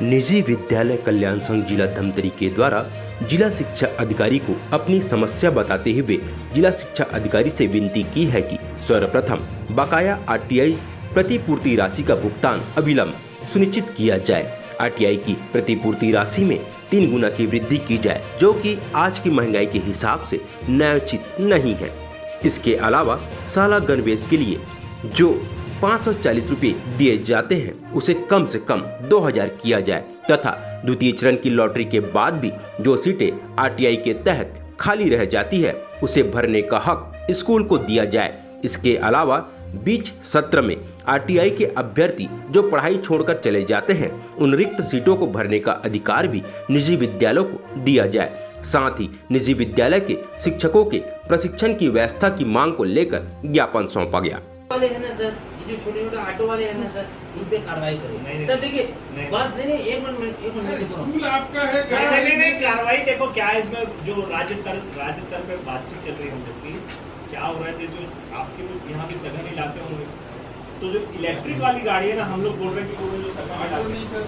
निजी विद्यालय कल्याण संघ जिला धमतरी के द्वारा जिला शिक्षा अधिकारी को अपनी समस्या बताते हुए जिला शिक्षा अधिकारी से विनती की है कि सर्वप्रथम बकाया आरटीआई प्रतिपूर्ति राशि का भुगतान अविलंब सुनिश्चित किया जाए। आरटीआई की प्रतिपूर्ति राशि में 3 गुना की वृद्धि की जाए, जो कि आज की महंगाई के हिसाब से न्यायोचित नहीं है। इसके अलावा शाला गणवेश के लिए जो 540 रुपये दिए जाते हैं उसे कम से कम 2000 किया जाए तथा द्वितीय चरण की लॉटरी के बाद भी जो सीटें आरटीआई के तहत खाली रह जाती है उसे भरने का हक स्कूल को दिया जाए। इसके अलावा बीच सत्र में आरटीआई के अभ्यर्थी जो पढ़ाई छोड़कर चले जाते हैं उन रिक्त सीटों को भरने का अधिकार भी निजी विद्यालयों को दिया जाए। साथ ही निजी विद्यालय के शिक्षकों के प्रशिक्षण की व्यवस्था की मांग को लेकर ज्ञापन सौंपा गया। वाले हैं ना सर, ये जो छोटे-छोटे ऑटो वाले हैं ना सर, इन पे कार्रवाई करें। सर देखिए, बस नहीं एक मिनट स्कूल आपका है। नहीं कार्रवाई देखो क्या है इसमें, जो राज्य स्तर पे बातचीत चल रही है हम लोग की, क्या हो रहा है जो आपके यहाँ भी सघन इलाके होंगे, तो जो इलेक्ट्रिक वाली गाड़ी है ना, हम लोग बोल रहे हैं कि वो जो सघन इलाके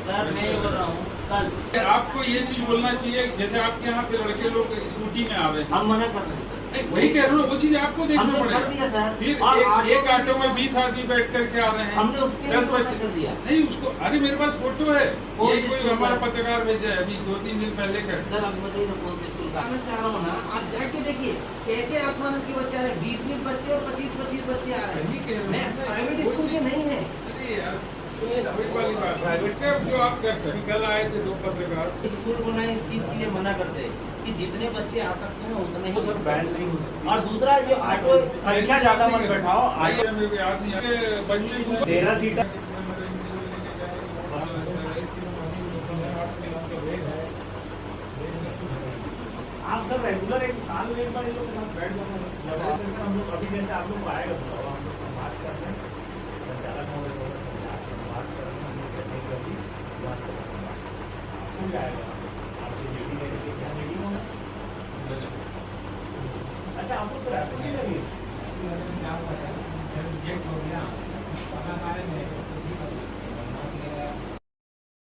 सर मैं ये बोल रहा हूँ कल आपको ये चीज बोलना चाहिए, जैसे आपके यहाँ पे लड़के लोग स्कूटी में आवे, हम मना कर रहे हैं सर। वही कह रहा हूँ, वो चीज आपको देखना पड़ेगा। फिर एक ऑटो में 20 आदमी बैठ करके आ रहे हैं, हमने उसके 10 बच्चे कर दिया। नहीं उसको, अरे मेरे पास फोटो है, ये कोई हमारा पत्रकार भेजा है अभी 2-3 दिन पहले का। सर आप बताइए ना कौन से स्कूल का आना चाह रहा हूँ ना, आप जाके देखिए कैसे आत्मानंद के बच्चे आ रहे हैं, 20 बच्चे और 25 बच्चे आ रहे हैं। मैं प्राइवेट स्कूल के नहीं है। अरे यार वाली बात प्राइवेट का जो आप कर सकते, कल आए थे 2 पत्रकार, स्कूल को ना इस चीज के लिए मना करते हैं कि जितने बच्चे आ सकते हैं उतने ही सब बैन नहीं हो सकती। और दूसरा जो ऑटो संख्या ज्यादा मत बैठाओ, आइए मेरे को याद नहीं है बच्चे को 13 सीट आप सर रेगुलर एक साल में एक बार इन लोग के साथ बैठ जाओ। हम लोग अभी जैसे आप लोग को आएगा तो हम लोग समाज करते हैं, संचालक होगा समाज करते हैं, हम लोग कहते हैं कभी बात से आपको जाएगा आपकी ड्यूटी लेके क्या मीटिंग होगा। अच्छा आप लोग तो रैप नहीं लगी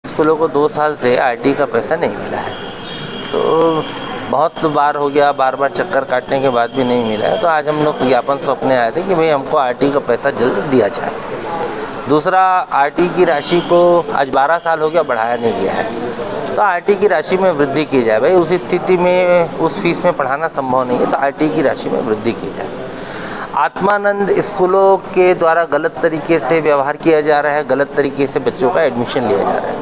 स्कूलों को 2 साल से आरटी का पैसा नहीं मिला है, तो बहुत बार हो गया, बार चक्कर काटने के बाद भी नहीं मिला है। तो आज हम लोग ज्ञापन सौंपने आए थे कि भाई हमको आरटी का पैसा जल्द दिया जाए। दूसरा, आरटी की राशि को आज 12 साल हो गया बढ़ाया नहीं गया है, तो आरटी की राशि में वृद्धि की जाए। भाई उस स्थिति में उस फीस में पढ़ाना संभव नहीं है, तो आरटी की राशि में वृद्धि की जाए। आत्मानंद स्कूलों के द्वारा गलत तरीके से व्यवहार किया जा रहा है, गलत तरीके से बच्चों का एडमिशन लिया जा रहा है।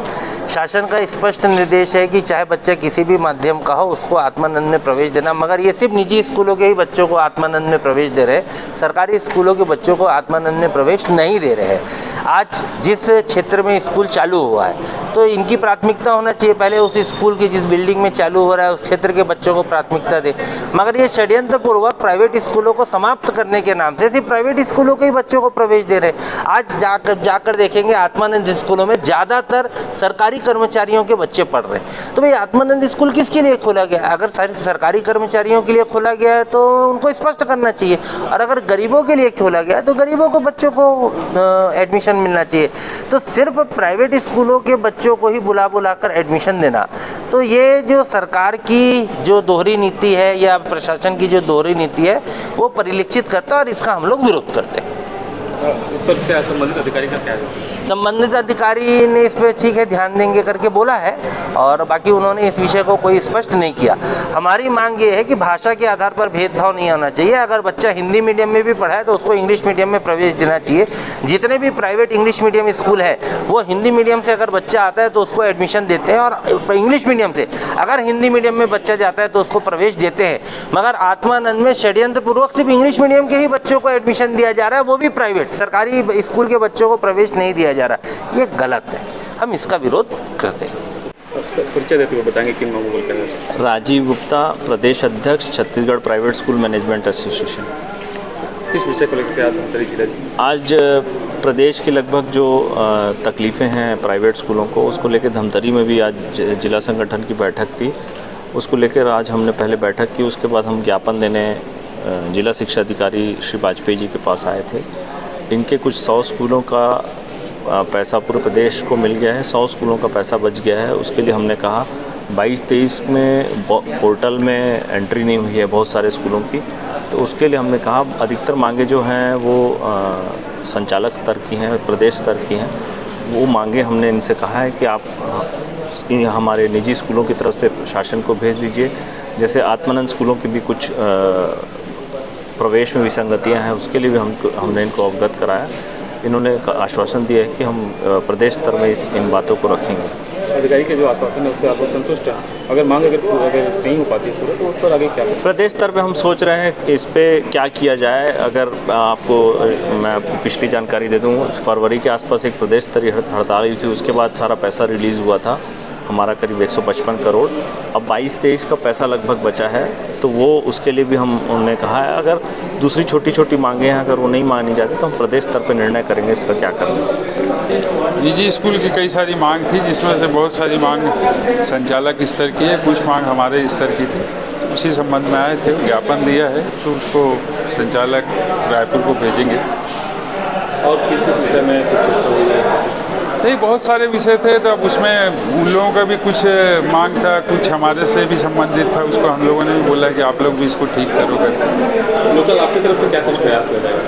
शासन का स्पष्ट निर्देश है कि चाहे बच्चा किसी भी माध्यम का हो उसको आत्मानंद में प्रवेश देना, मगर ये सिर्फ निजी स्कूलों के ही बच्चों को आत्मानंद में प्रवेश दे रहे हैं, सरकारी स्कूलों के बच्चों को आत्मानंद में प्रवेश नहीं दे रहे हैं। आज जिस क्षेत्र में स्कूल चालू हुआ है तो इनकी प्राथमिकता होना चाहिए, पहले उस स्कूल की जिस बिल्डिंग में चालू हो रहा है उस क्षेत्र के बच्चों को प्राथमिकता दे, मगर ये षड्यंत्रपूर्वक प्राइवेट स्कूलों को समाप्त करने के नाम से सिर्फ प्राइवेट स्कूलों के ही बच्चों को प्रवेश दे रहे हैं। आज जाकर देखेंगे आत्मानंद स्कूलों में ज़्यादातर सरकारी कर्मचारियों के बच्चे पढ़ रहे हैं। तो भाई आत्मानंद स्कूल किसके लिए खोला गया? अगर सरकारी कर्मचारियों के लिए खोला गया है तो उनको स्पष्ट करना चाहिए, और अगर गरीबों के लिए खोला गया है तो गरीबों को बच्चों को एडमिशन मिलना चाहिए। तो सिर्फ प्राइवेट स्कूलों के बच्चों को ही बुला कर एडमिशन देना, तो ये जो सरकार की जो दोहरी नीति है या प्रशासन की जो दोहरी नीति है वो परिलक्षित करता है, और इसका हम लोग विरोध करते हैं। उस पर क्या संबंधित अधिकारी का क्या है? संबंधित अधिकारी ने इस पर ठीक है ध्यान देंगे करके बोला है, और बाकी उन्होंने इस विषय को कोई स्पष्ट नहीं किया। हमारी मांग ये है कि भाषा के आधार पर भेदभाव नहीं होना चाहिए। अगर बच्चा हिंदी मीडियम में भी पढ़ा है तो उसको इंग्लिश मीडियम में प्रवेश देना चाहिए। जितने भी प्राइवेट इंग्लिश मीडियम स्कूल है वो हिंदी मीडियम से अगर बच्चा आता है तो उसको एडमिशन देते हैं, और इंग्लिश मीडियम से अगर हिंदी मीडियम में बच्चा जाता है तो उसको प्रवेश देते हैं। मगर आत्मानंद में षड्यंत्रपूर्वक सिर्फ इंग्लिश मीडियम के ही बच्चों को एडमिशन दिया जा रहा है, वो भी प्राइवेट, सरकारी स्कूल के बच्चों को प्रवेश नहीं दिया जा रहा। ये गलत है, हम इसका विरोध करते हैं। परिचय देते हुए बताएंगे किन लोगों को बोल कर। राजीव गुप्ता, प्रदेश अध्यक्ष, Chhattisgarh private school management association. किस विषय को लेकर आज धमतरी जिला? आज प्रदेश की लगभग जो तकलीफ़ें हैं प्राइवेट स्कूलों को, उसको लेकर धमतरी में भी आज जिला संगठन की बैठक थी। उसको लेकर आज हमने पहले बैठक की, उसके बाद हम ज्ञापन देने जिला शिक्षा अधिकारी श्री वाजपेयी जी के पास आए थे। इनके कुछ 100 स्कूलों का पैसा पूरे प्रदेश को मिल गया है, 100 स्कूलों का पैसा बच गया है। उसके लिए हमने कहा 22-23 में पोर्टल में एंट्री नहीं हुई है बहुत सारे स्कूलों की, तो उसके लिए हमने कहा अधिकतर मांगे जो हैं वो संचालक स्तर की हैं, प्रदेश स्तर की हैं। वो मांगे हमने इनसे कहा है कि आप हमारे निजी स्कूलों की तरफ से शासन को भेज दीजिए। जैसे आत्मानंद स्कूलों की भी कुछ प्रवेश में विसंगतियां हैं, उसके लिए भी हमने इनको अवगत कराया। इन्होंने आश्वासन दिया है कि हम प्रदेश स्तर में इन बातों को रखेंगे। अधिकारी के जो आश्वासन है उससे आप संतुष्ट हैं? अगर मांग अगर नहीं हो पाती पूरा तो उस पर आगे क्या? प्रदेश स्तर पे हम सोच रहे हैं इस पे क्या किया जाए। अगर आपको मैं पिछली जानकारी दे दूँ, फरवरी के आसपास एक प्रदेश स्तरीय हड़ताल हुई थी, उसके बाद सारा पैसा रिलीज़ हुआ था हमारा करीब 155 करोड़। अब 22-23 का पैसा लगभग बचा है, तो वो उसके लिए भी हमने कहा है अगर दूसरी छोटी छोटी मांगे हैं अगर वो नहीं मानी जाती तो हम प्रदेश स्तर पर निर्णय करेंगे इसका क्या करना। निजी स्कूल की कई सारी मांग थी, जिसमें से बहुत सारी मांग संचालक स्तर की है, कुछ मांग हमारे स्तर की थी। उसी संबंध में आए थे, ज्ञापन दिया है, तो उसको संचालक रायपुर को भेजेंगे। और किस विषय में? नहीं, बहुत सारे विषय थे, तो अब उसमें उन लोगों का भी कुछ मांग था, कुछ हमारे से भी संबंधित था। उसको हम लोगों ने भी बोला कि आप लोग भी इसको ठीक करो करके। लोकल आपकी तरफ से क्या कुछ प्रयास किया जाएगा?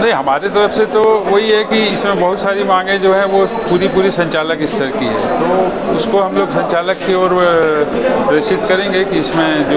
नहीं, हमारे तरफ से तो वही है कि इसमें बहुत सारी मांगें जो है वो पूरी संचालक स्तर की है, तो उसको हम लोग संचालक की ओर प्रेषित करेंगे कि इसमें जो